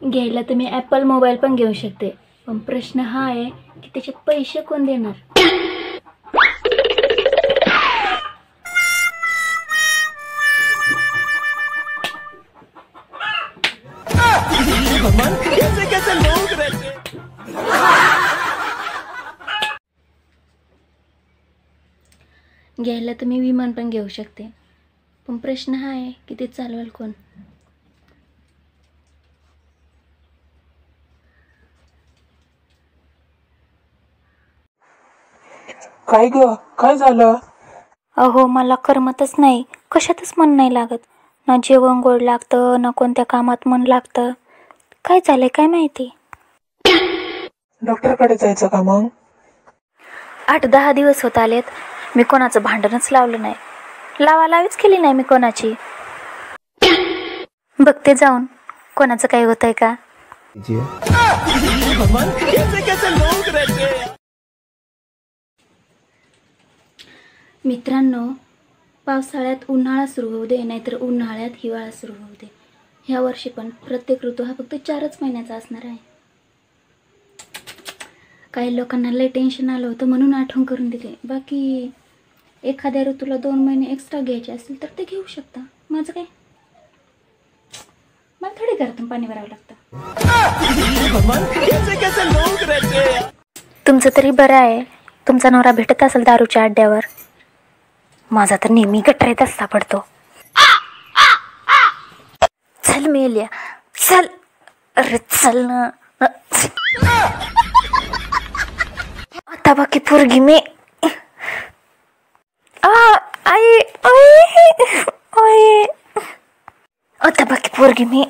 घ्यायला तर मी Apple mobile पण घेऊ शकते, पण प्रश्न हा आहे की त्याचे पैसे कोण देणार. घ्यायला तर मी विमान पण घेऊ शकते, पण प्रश्न हा आहे की ते चालवाल कोण. काय ग, काय झालं? अहो मला करमतच नाही, कशातच मन नाही लागत. ना जेवण गोड लागतं, ना कोणत्या कामात मन लागतं. काय झालंय काय माहिती. डॉक्टरकडे जायचं का मग? 8-10 दिवस होत आलेत, मी कोणाचं भांडणच लावलं नाही, लावालावीच केली नाही मी कोणाची. बघते जाऊन कोणाचं काय होतंय का. मित्रांनो, पावसाळ्यात उन्हाळा सुरू होऊ दे नाहीतर उन्हाळ्यात हिवाळा सुरू होऊ दे, ह्या वर्षी पण प्रत्येक ऋतू हा फक्त 4च महिन्याचा असणार आहे. काही लोकांना लय टेन्शन आलं होतं म्हणून आठवण करून दिले. बाकी एखाद्या ऋतूला 2 महिने एक्स्ट्रा घ्यायचे असतील तर ते घेऊ शकता. माझं काय, मला थोडी घरातून पाणी भरावं लागतं. तुमचं तरी बरं आहे, तुमचा नवरा भेटत असेल दारूच्या अड्ड्यावर. माझा तर नेहमी गटरीतच सापडतो. चल मेल्या चल, अरे चल ना. आता बाकी पोरगी मी. आई आता बाकी पोरगी मी.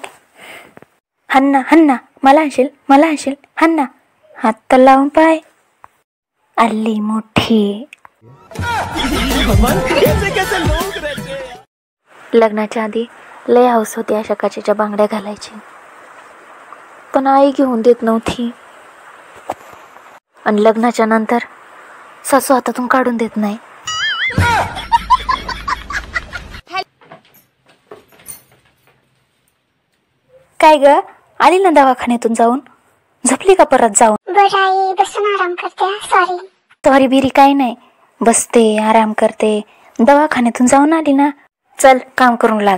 हन्ना हन्ना, मला हशील हन्ना. हात तर लावून पाय, आली मोठी. लग्नाच्या आधी लय हौस होती अशा काचेच्या बांगड्या घालायची, पण आई घेऊन देत नव्हती. आणि लग्नाच्या नंतर सासू हातातून काढून देत नाही. काय ग, आली ना दवाखान्यातून जाऊन? झोपली का परत जाऊन? बरं बसून आराम करते. सॉरी बिरी काही नाही, बसते आराम करते. दवाखान्यातून जाऊन आली ना, चल काम करून लाग.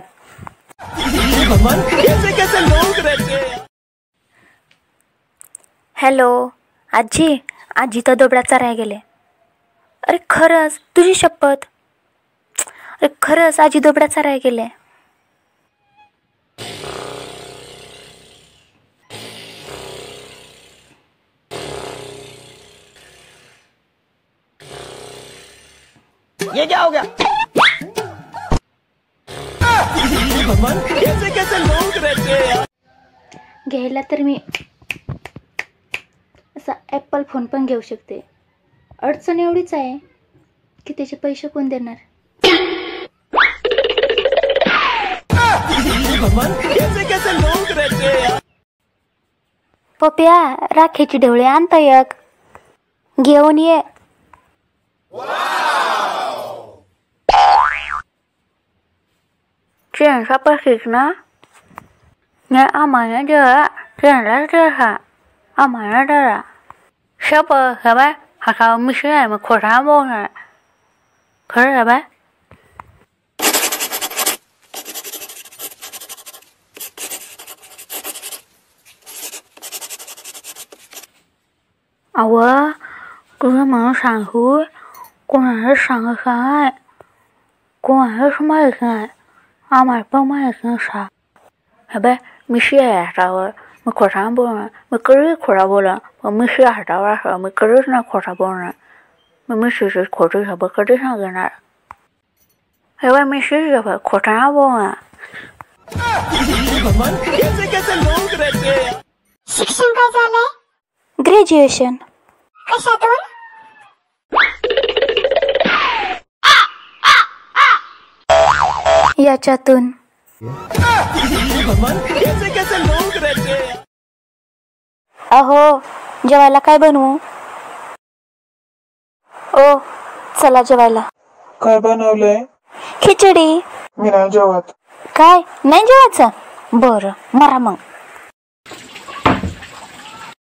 हॅलो आजी, आजी तर दोबड्या चराय गेले. अरे खरंच, तुझी शपथ. अरे खरंच आजी दोबड्या चराय गेले. ये क्या हो गया? कैसे लोग रहते हैं? घ्यायला तर मी असा ॲपल फोन पण घेऊ शकते. अडचण एवढीच आहे की त्याचे पैसे कोण देणार. कैसे लोग रहते हैं? पप्या, राखेची ढेवळे आणता एक, घेऊन ये. ट्रेनचा प्रशिक ना, आम्हाला जरा ट्रेनला जरा आम्हाला जरा शप बाय हा मिश्र आहे, मग खोटा बोलणार. खरं आहे बाय. अव तुझं मला सांगू, कोणाला सांग काय, कोणालाच माहीत नाही, आम्हाला पण माहीत नसा. हे बाय मिशी आहे हातावर, मी खोटा बोलणार. मी कधी खोटा बोला, पण मिशी हातावर असं मी कधीच नाही खोटा बोलणार. मी मिशीची खोटी खबर कधी सांगणार. हे बाय मिशीच खबर, खोटा ना बोलणार. शिक्षण काय झालंय? ग्रॅज्युएशन. कशातून? याच्यातून. अहो जेवायला काय बनवू? ओ चला जेवायला. काय बनवलंय? खिचडी. मी नाही जेवत. काय नाही जेवायचं? बरं मरा मग.